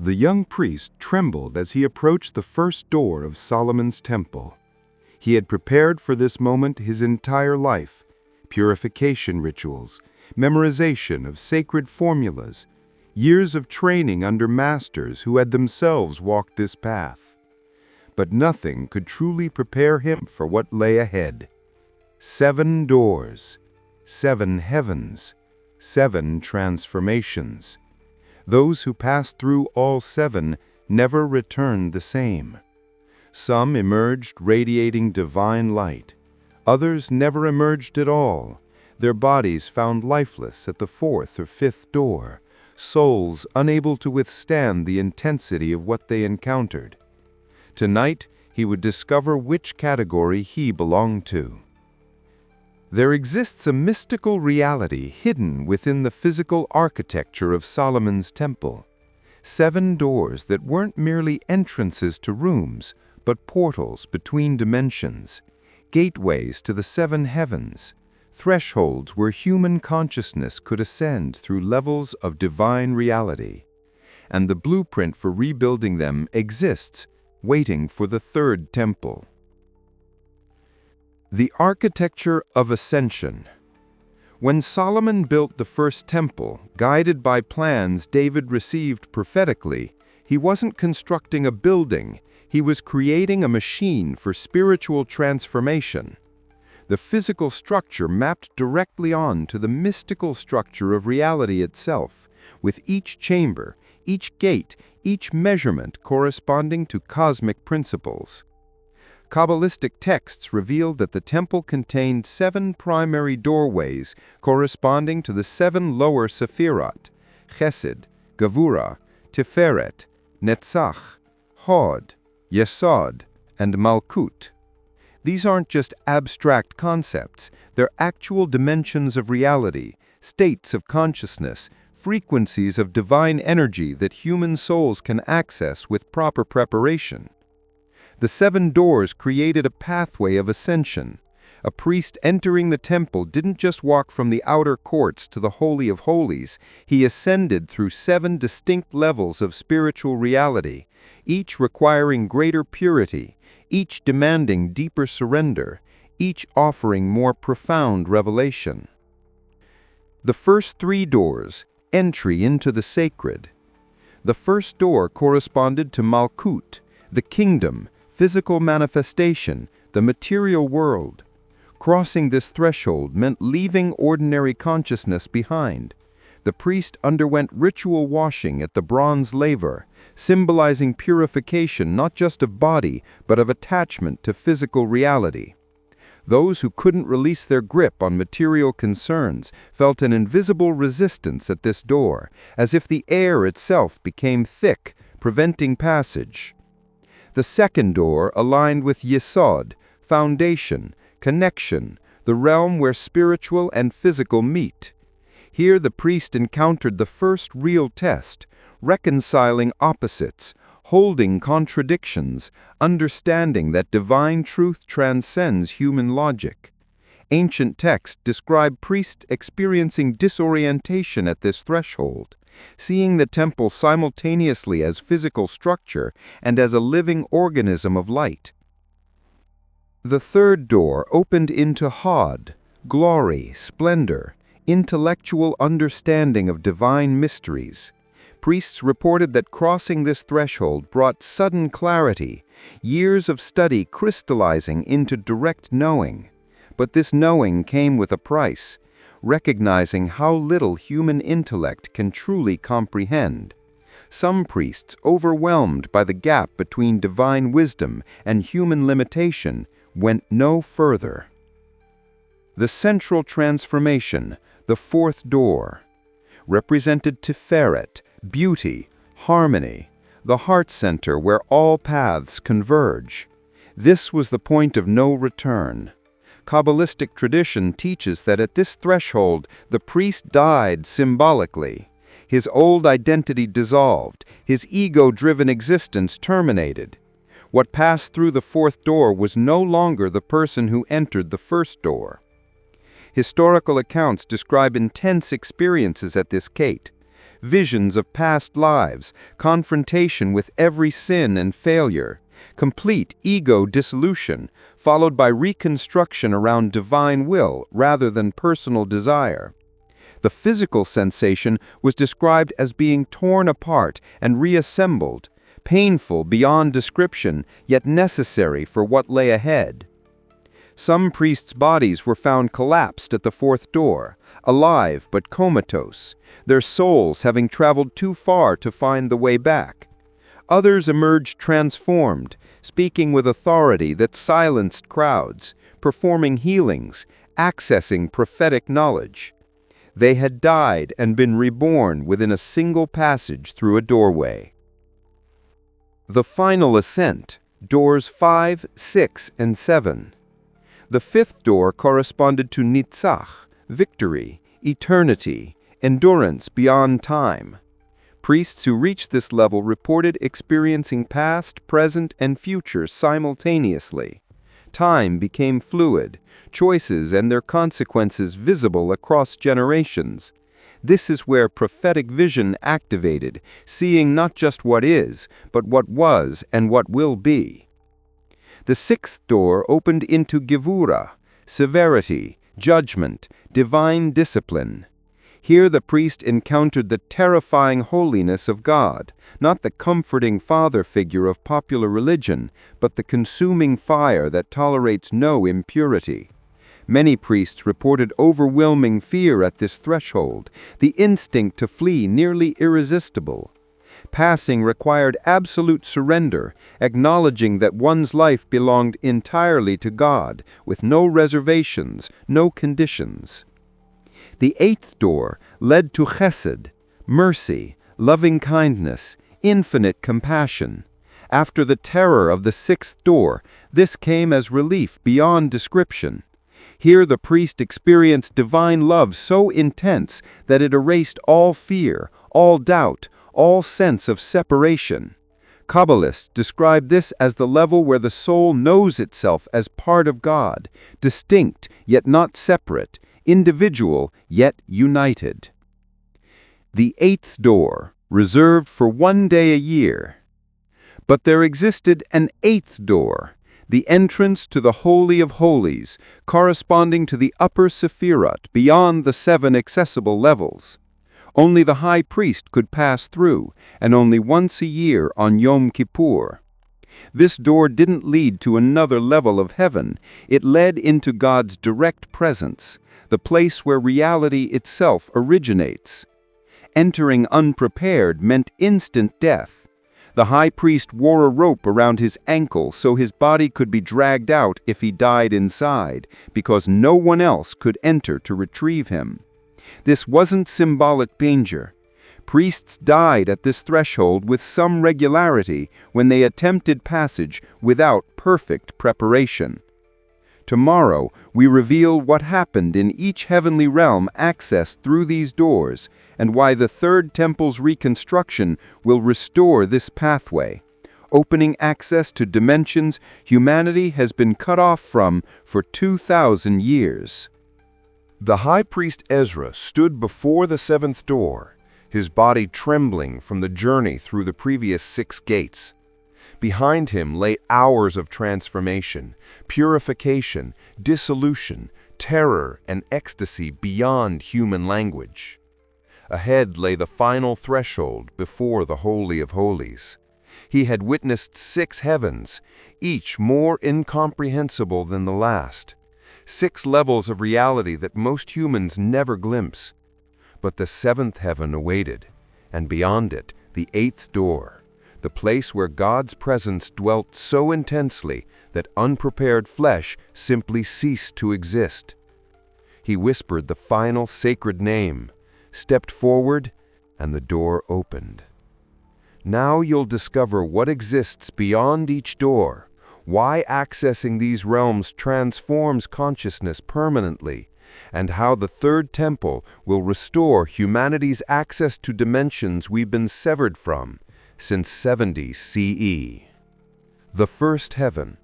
The young priest trembled as he approached the first door of Solomon's temple. He had prepared for this moment his entire life: purification rituals, memorization of sacred formulas, years of training under masters who had themselves walked this path. But nothing could truly prepare him for what lay ahead. 7 doors, 7 heavens, 7 transformations. Those who passed through all 7 never returned the same. Some emerged radiating divine light. Others never emerged at all, their bodies found lifeless at the 4th or 5th door, souls unable to withstand the intensity of what they encountered. Tonight, he would discover which category he belonged to. There exists a mystical reality hidden within the physical architecture of Solomon's temple. 7 doors that weren't merely entrances to rooms, but portals between dimensions, gateways to the 7 heavens, thresholds where human consciousness could ascend through levels of divine reality. And the blueprint for rebuilding them exists, waiting for the 3rd temple. The architecture of Ascension. When Solomon built the first temple, guided by plans David received prophetically, he wasn't constructing a building, he was creating a machine for spiritual transformation. The physical structure mapped directly on to the mystical structure of reality itself, with each chamber, each gate, each measurement corresponding to cosmic principles. Kabbalistic texts revealed that the temple contained 7 primary doorways corresponding to the 7 lower Sefirot: Chesed, Gevurah, Tiferet, Netzach, Hod, Yesod, and Malkut. These aren't just abstract concepts, they're actual dimensions of reality, states of consciousness, frequencies of divine energy that human souls can access with proper preparation. The 7 doors created a pathway of ascension. A priest entering the temple didn't just walk from the outer courts to the Holy of Holies, he ascended through 7 distinct levels of spiritual reality, each requiring greater purity, each demanding deeper surrender, each offering more profound revelation. The first 3 doors, entry into the sacred. The first door corresponded to Malkut, the kingdom, physical manifestation, the material world. Crossing this threshold meant leaving ordinary consciousness behind. The priest underwent ritual washing at the bronze laver, symbolizing purification not just of body, but of attachment to physical reality. Those who couldn't release their grip on material concerns felt an invisible resistance at this door, as if the air itself became thick, preventing passage. The second door aligned with Yesod, foundation, connection, the realm where spiritual and physical meet. Here the priest encountered the first real test, reconciling opposites, holding contradictions, understanding that divine truth transcends human logic. Ancient texts describe priests experiencing disorientation at this threshold, seeing the temple simultaneously as physical structure and as a living organism of light. The third door opened into Hod, glory, splendor, intellectual understanding of divine mysteries. Priests reported that crossing this threshold brought sudden clarity, years of study crystallizing into direct knowing. But this knowing came with a price, recognizing how little human intellect can truly comprehend. Some priests, overwhelmed by the gap between divine wisdom and human limitation, went no further. The central transformation, the 4th door, represented Tiferet, beauty, harmony, the heart center where all paths converge. This was the point of no return. Kabbalistic tradition teaches that at this threshold, the priest died symbolically. His old identity dissolved, his ego-driven existence terminated. What passed through the 4th door was no longer the person who entered the 1st door. Historical accounts describe intense experiences at this gate. visions of past lives, confrontation with every sin and failure, complete ego dissolution, followed by reconstruction around divine will rather than personal desire. The physical sensation was described as being torn apart and reassembled, painful beyond description, yet necessary for what lay ahead. Some priests' bodies were found collapsed at the fourth door, alive but comatose, their souls having traveled too far to find the way back. Others emerged transformed, speaking with authority that silenced crowds, performing healings, accessing prophetic knowledge. They had died and been reborn within a single passage through a doorway. The final ascent, doors 5, 6, and 7. The fifth door corresponded to Nitzach, victory, eternity, endurance beyond time. Priests who reached this level reported experiencing past, present, and future simultaneously. Time became fluid, choices and their consequences visible across generations. This is where prophetic vision activated, seeing not just what is, but what was and what will be. The sixth door opened into Gevura, severity, judgment, divine discipline. Here the priest encountered the terrifying holiness of God, not the comforting father figure of popular religion, but the consuming fire that tolerates no impurity. Many priests reported overwhelming fear at this threshold, the instinct to flee nearly irresistible. Passing required absolute surrender, acknowledging that one's life belonged entirely to God, with no reservations, no conditions. The eighth door led to chesed, mercy, loving kindness, infinite compassion. After the terror of the sixth door, this came as relief beyond description. Here the priest experienced divine love so intense that it erased all fear, all doubt, all sense of separation. Kabbalists describe this as the level where the soul knows itself as part of God, distinct yet not separate, individual yet united. The eighth door, reserved for 1 day a year. But there existed an eighth door, the entrance to the Holy of Holies, corresponding to the upper Sefirot beyond the 7 accessible levels. Only the high priest could pass through, and only once a year on Yom Kippur. This door didn't lead to another level of heaven, it led into God's direct presence, the place where reality itself originates. Entering unprepared meant instant death. The high priest wore a rope around his ankle so his body could be dragged out if he died inside, because no one else could enter to retrieve him. This wasn't symbolic danger. Priests died at this threshold with some regularity when they attempted passage without perfect preparation. Tomorrow, we reveal what happened in each heavenly realm accessed through these doors, and why the Third Temple's reconstruction will restore this pathway, opening access to dimensions humanity has been cut off from for 2,000 years. The high priest Ezra stood before the seventh door, his body trembling from the journey through the previous 6 gates. Behind him lay hours of transformation, purification, dissolution, terror, and ecstasy beyond human language. Ahead lay the final threshold before the Holy of Holies. He had witnessed 6 heavens, each more incomprehensible than the last. 6 levels of reality that most humans never glimpse. But the 7th heaven awaited, and beyond it, the 8th door, the place where God's presence dwelt so intensely that unprepared flesh simply ceased to exist. He whispered the final sacred name, stepped forward, and the door opened. Now you'll discover what exists beyond each door, why accessing these realms transforms consciousness permanently, and how the Third Temple will restore humanity's access to dimensions we've been severed from since 70 CE. The first heaven,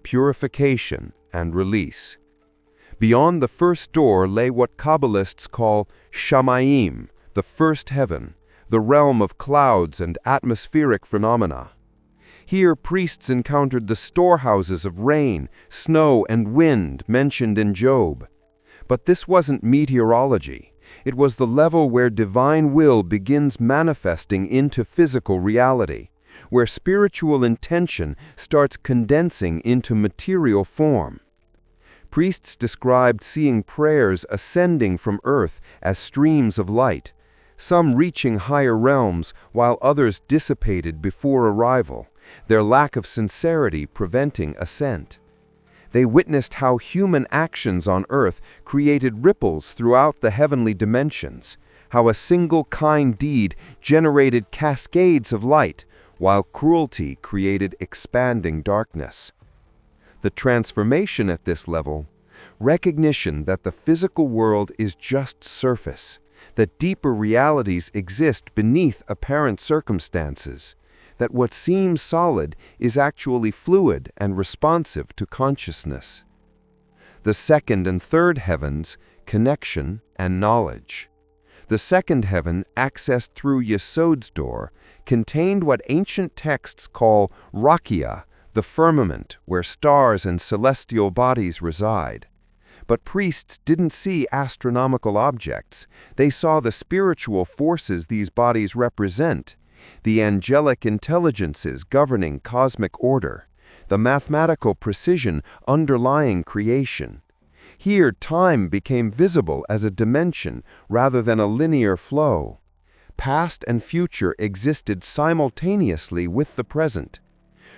purification and release. Beyond the first door lay what Kabbalists call Shamayim, the first heaven, the realm of clouds and atmospheric phenomena. Here, priests encountered the storehouses of rain, snow, and wind mentioned in Job. But this wasn't meteorology. It was the level where divine will begins manifesting into physical reality, where spiritual intention starts condensing into material form. Priests described seeing prayers ascending from earth as streams of light, some reaching higher realms while others dissipated before arrival, their lack of sincerity preventing ascent. They witnessed how human actions on earth created ripples throughout the heavenly dimensions, how a single kind deed generated cascades of light, while cruelty created expanding darkness. The transformation at this level, recognition that the physical world is just surface, that deeper realities exist beneath apparent circumstances, that what seems solid is actually fluid and responsive to consciousness. The second and third heavens, connection and knowledge. The second heaven, accessed through Yesod's door, contained what ancient texts call rakia, the firmament where stars and celestial bodies reside. But priests didn't see astronomical objects. They saw the spiritual forces these bodies represent, the angelic intelligences governing cosmic order, the mathematical precision underlying creation. Here, time became visible as a dimension rather than a linear flow. Past and future existed simultaneously with the present.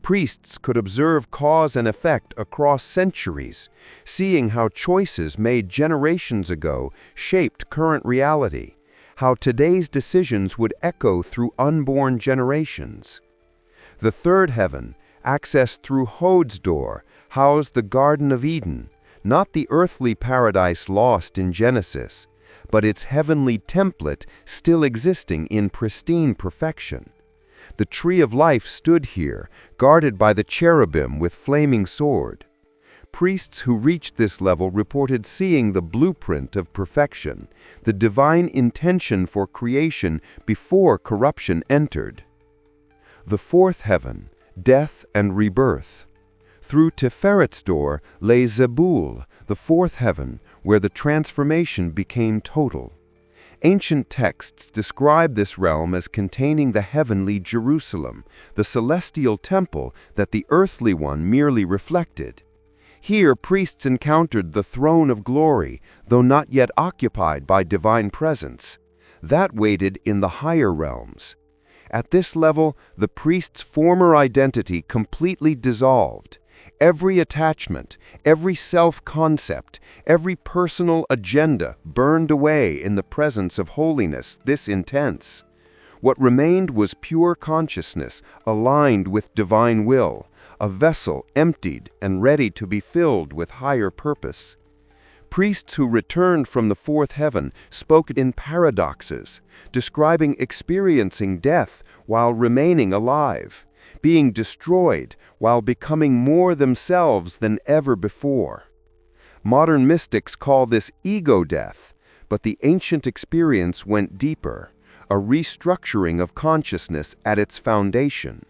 Priests could observe cause and effect across centuries, seeing how choices made generations ago shaped current reality, how today's decisions would echo through unborn generations. The third heaven, accessed through Hod's door, housed the Garden of Eden, not the earthly paradise lost in Genesis, but its heavenly template still existing in pristine perfection. The tree of life stood here, guarded by the cherubim with flaming sword. Priests who reached this level reported seeing the blueprint of perfection, the divine intention for creation before corruption entered. The fourth heaven, death and rebirth. Through Teferet's door lay Zebul, the fourth heaven, where the transformation became total. Ancient texts describe this realm as containing the heavenly Jerusalem, the celestial temple that the earthly one merely reflected. Here, priests encountered the throne of glory, though not yet occupied by divine presence. That waited in the higher realms. At this level, the priest's former identity completely dissolved. Every attachment, every self-concept, every personal agenda burned away in the presence of holiness this intense. What remained was pure consciousness aligned with divine will, a vessel emptied and ready to be filled with higher purpose. Priests who returned from the fourth heaven spoke in paradoxes, describing experiencing death while remaining alive, being destroyed while becoming more themselves than ever before. Modern mystics call this ego death, but the ancient experience went deeper, a restructuring of consciousness at its foundation.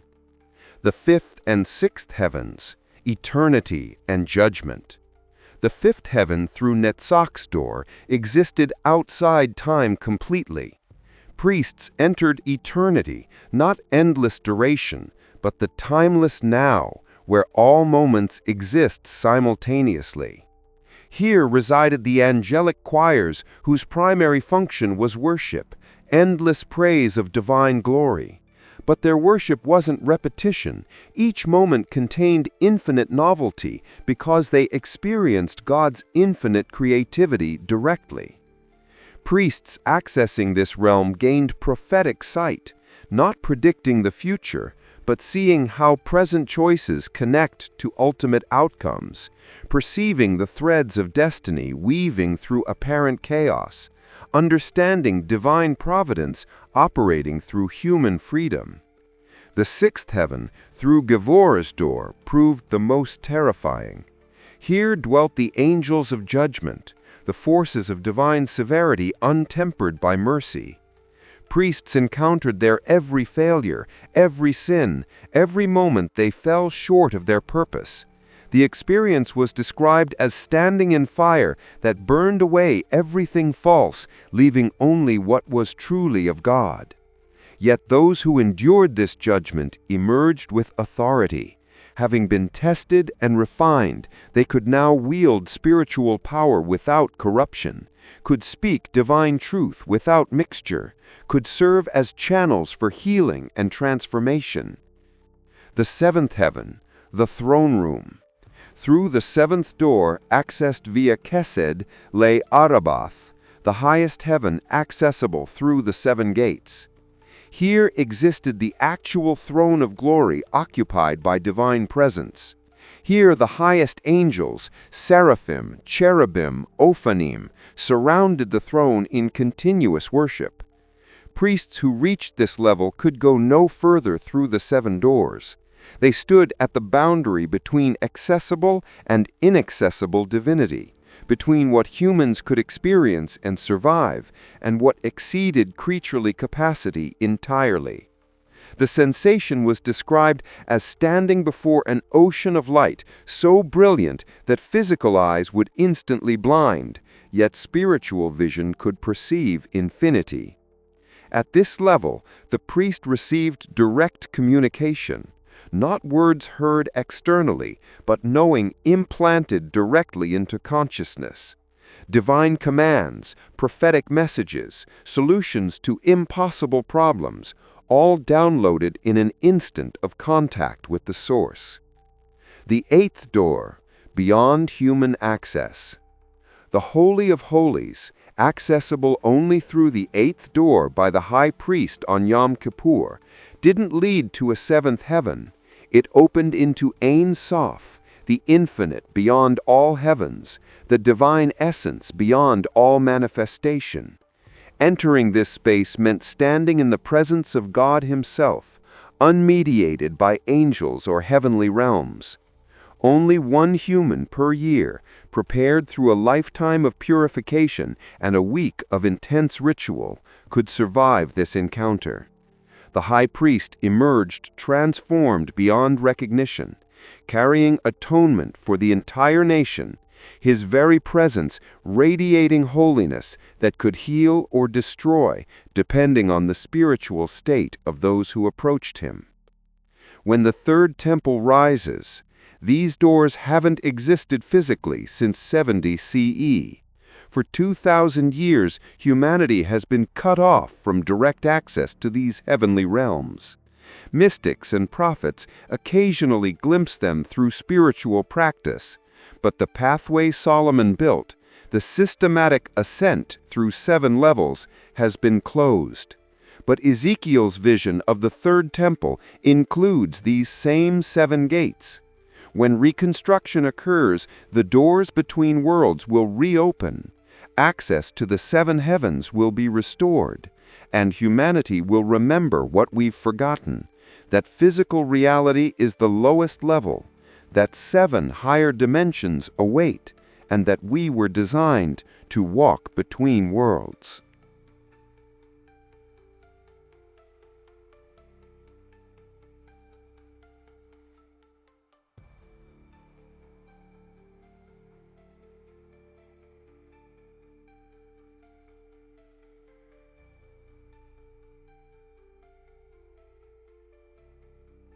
The fifth and sixth heavens, eternity and judgment. The fifth heaven through Netzach's door existed outside time completely. Priests entered eternity, not endless duration, but the timeless now, where all moments exist simultaneously. Here resided the angelic choirs whose primary function was worship, endless praise of divine glory. But their worship wasn't repetition. Each moment contained infinite novelty because they experienced God's infinite creativity directly. Priests accessing this realm gained prophetic sight, not predicting the future, but seeing how present choices connect to ultimate outcomes, perceiving the threads of destiny weaving through apparent chaos, understanding divine providence operating through human freedom. The sixth heaven, through Gevor's door, proved the most terrifying. Here dwelt the angels of judgment, the forces of divine severity untempered by mercy. priests encountered their every failure, every sin, every moment they fell short of their purpose. The experience was described as standing in fire that burned away everything false, leaving only what was truly of God. Yet those who endured this judgment emerged with authority. Having been tested and refined, they could now wield spiritual power without corruption, could speak divine truth without mixture, could serve as channels for healing and transformation. The seventh heaven, the throne room. Through the seventh door, accessed via Kesed, lay Arabath, the highest heaven accessible through the seven gates. Here existed the actual throne of glory occupied by divine presence. Here the highest angels, Seraphim, Cherubim, Ophanim, surrounded the throne in continuous worship. Priests who reached this level could go no further through the seven doors. They stood at the boundary between accessible and inaccessible divinity, between what humans could experience and survive, and what exceeded creaturely capacity entirely. The sensation was described as standing before an ocean of light so brilliant that physical eyes would instantly blind, yet spiritual vision could perceive infinity. At this level, the priest received direct communication. Not words heard externally, but knowing implanted directly into consciousness. Divine commands, prophetic messages, solutions to impossible problems, all downloaded in an instant of contact with the source. The eighth door, beyond human access. The Holy of Holies, accessible only through the eighth door by the high priest on Yom Kippur, didn't lead to a seventh heaven. It opened into Ein Sof, the infinite beyond all heavens, the divine essence beyond all manifestation. Entering this space meant standing in the presence of God Himself, unmediated by angels or heavenly realms. Only one human per year, prepared through a lifetime of purification and a week of intense ritual, could survive this encounter. The high priest emerged transformed beyond recognition, carrying atonement for the entire nation, his very presence radiating holiness that could heal or destroy depending on the spiritual state of those who approached him. When the third temple rises, these doors haven't existed physically since 70 CE. For 2,000 years, humanity has been cut off from direct access to these heavenly realms. Mystics and prophets occasionally glimpse them through spiritual practice, but the pathway Solomon built, the systematic ascent through 7 levels, has been closed. But Ezekiel's vision of the third temple includes these same 7 gates. When reconstruction occurs, the doors between worlds will reopen. Access to the 7 heavens will be restored, and humanity will remember what we've forgotten, that physical reality is the lowest level, that 7 higher dimensions await, and that we were designed to walk between worlds.